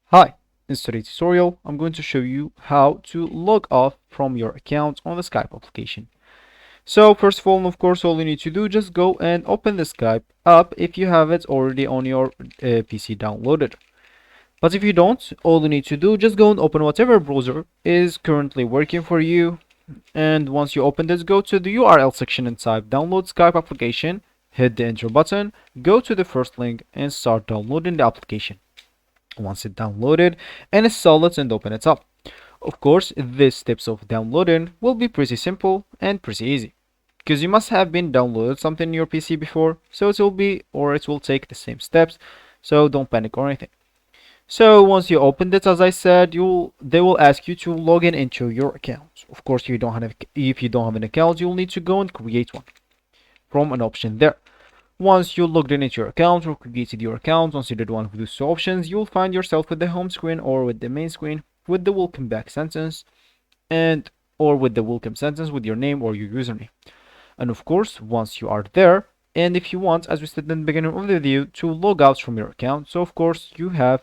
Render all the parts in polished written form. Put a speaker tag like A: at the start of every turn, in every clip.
A: Hi, in today's tutorial, I'm going to show you how to log off from your account on the Skype application. So first of all, of course, all you need to do, just go and open the Skype app if you have it already on your PC downloaded. But if you don't, all you need to do, just go and open whatever browser is currently working for you. And once you open this, go to the URL section and type download Skype application, hit the enter button, go to the first link and start downloading the application. Once it's downloaded and install it and open it up. Of course, these steps of downloading will be pretty simple and pretty easy because you must have been downloaded something in your PC before, so it will take the same steps, so don't panic or anything. So once you opened it, as I said, they will ask you to log in into your account. Of course, if you don't have an account, you'll need to go and create one from an option there. Once you logged in into your account or created your account, once you did one of those two options, you'll find yourself with the home screen or with the main screen with the welcome back sentence or with the welcome sentence with your name or your username. And of course, once you are there, and if you want, as we said in the beginning of the video, to log out from your account, so of course you have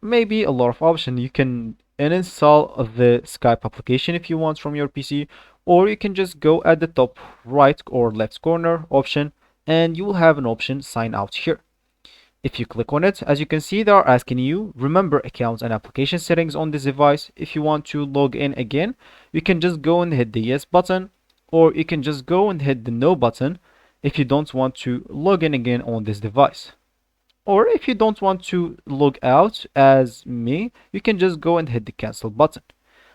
A: maybe a lot of options. You can uninstall the Skype application if you want from your PC, or you can just go at the top right or left corner option and you will have an option sign out here. If you click on it, as you can see, they are asking you remember accounts and application settings on this device. If you want to log in again, you can just go and hit the yes button, or you can just go and hit the no button if you don't want to log in again on this device. Or if you don't want to log out as me, you can just go and hit the cancel button.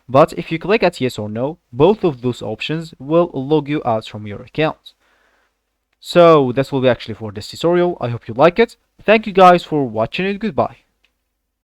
A: But if you click at yes or no, both of those options will log you out from your account. So that will be actually for this tutorial. I hope you like it. Thank you guys for watching it. Goodbye.